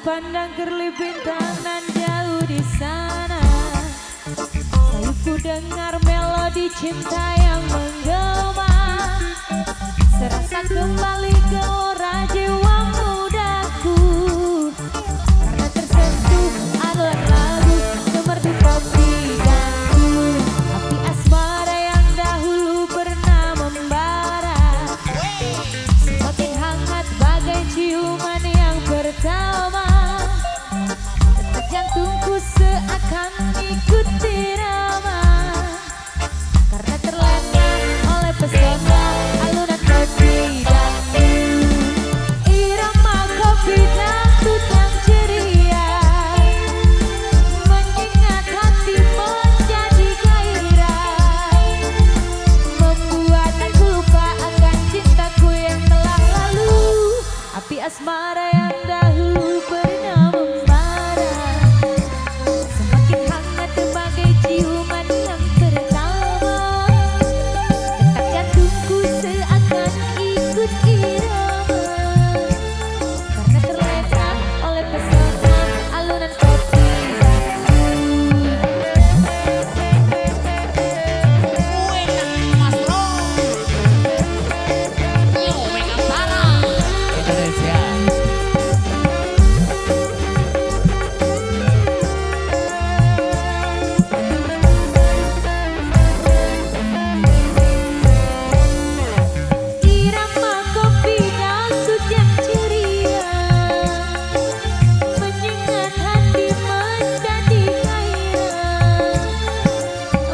pandang kerlip bintang nan jauh di sana. Sayupku dengar melodi cinta yang menggema. Serasa kembali gelora jiwa mudaku. Karena tersentuh aluan lagu semerdu kopi danku. Api asmara yang dahulu pernah membara semakin hangat bagai ciuman yang pertama. Detak jantungku seakan ikut irama. Karena terlena oleh pesona alunan kopi danku. Irama kopi dangdut yang ceria mengingat hati menjadi gairah. Membuat aku lupa akan cintaku yang telah lalu. Api asmara yang dahulu pernah membara semakin hangat sebagai ciuman yang pertama. Detak jantungku seakan ikut irama. Karena terlena oleh pesona alunan kopi danku. Mas Bro, New Megantara Indonesia. Irama kopi dangdut yang ceria menyengat hati menjadi gairah.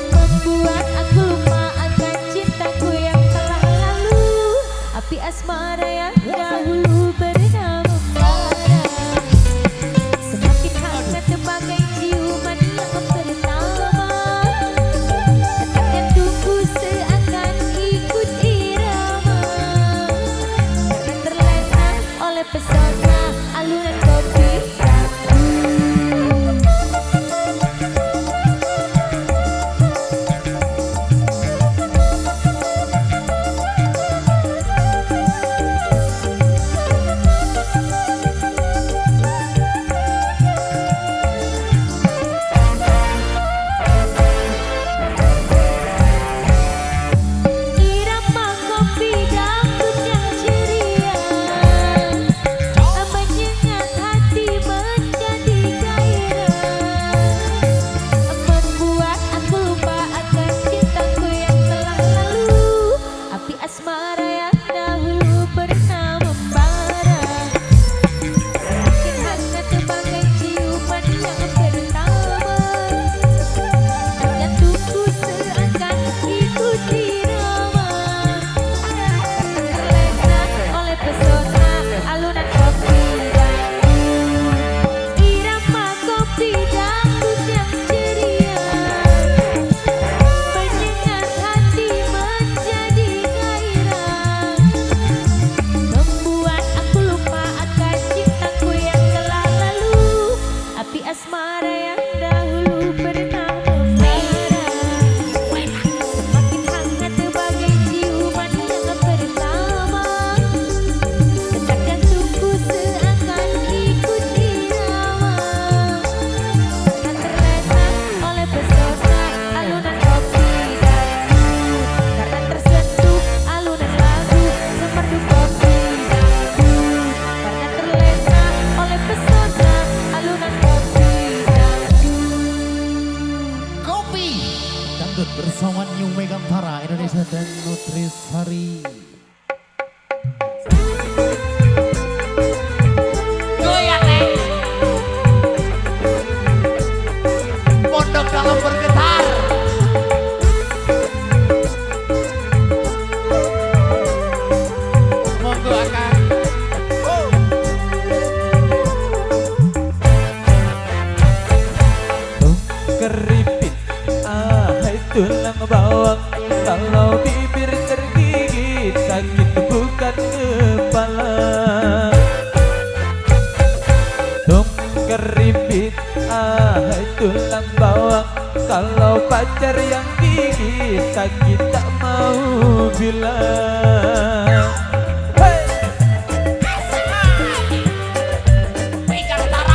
Membuat aku lupa akan cintaku yang telah lalu. Api asmara yang dahulu pernah membara semakin hangat sebagai ciuman yang pertama. Detak jantungku seakan ikut irama. Karena terlena oleh pesona alunan kopi danku. Irama kopi dangdut yang ceria menyengat hati menjadi gairah. Membuat aku lupa akan cintaku yang telah lalu. Api asmara yang dahulu pernah membara semakin hangat sebagai ciuman yang pertama. Jantungku seakan ikut irama. Karena terlena oleh pesona alunan kopi danku. Irama kopi dangdut yang ceria menyengat hati menjadi gairah. Membuat aku lupa akan cintaku yang telah lalu. Api asmara yang dahulu pernah membara semakin hangat sebagai ciuman yang pertama. Detak jantungku seakan ikut irama. Karena terlena oleh pesona alunan kopi danku. Karena tersentuh alunan lagu semerdu kopi danku. Karena terlena oleh pesona alunan kopi danku. Kopi Dangdut bersama New Megantara Indonesia dan Nutrisari. goyang nih. Pondok dalam bergetar. Monggo akan. Keripit, hai tulang bawang. Kalau bibir tergigit sakit bukan kepala. Dong keripit, hai tulang bawang. Kalau pacar yang gigit sakit tak mau bilang. Hey! Megantara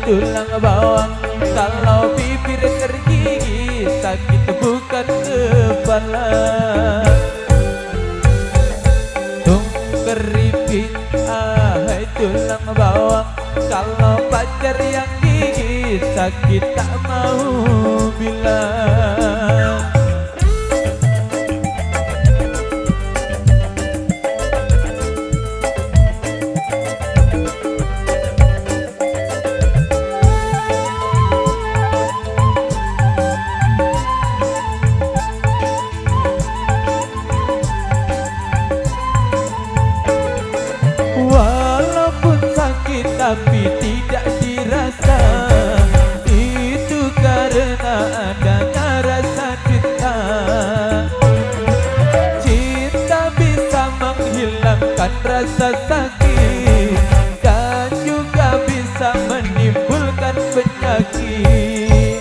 tulang bawang. Kalau bibir tergigit sakit bukan kepala. Tung keripit ahai tulang bawang. Kalau pacar yang gigit sakit tak mau bilang. Walaupun sakit tapi tidak dirasa, itu karena adanya rasa cinta. Cinta bisa menghilangkan rasa sakit dan juga bisa menimbulkan penyakit.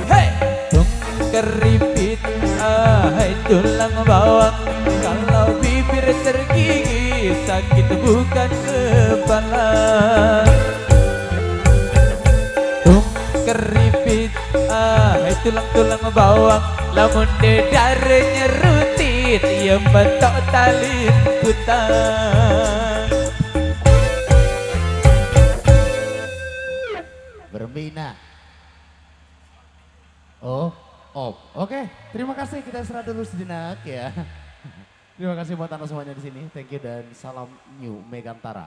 Hey! Tung keripit, ahai tulang bawang. Kalau bibir tergigit sakit bukan kepala. Tung keripit, ahai tulang-tulang bawang. Lamun dedarnya rutit, yang bentok talin kutang. Berbina. Oh, oke. Terima kasih, kita istirahat dulu sejenak ya. Terima kasih buat anda semuanya di sini. Thank you dan salam New Megantara.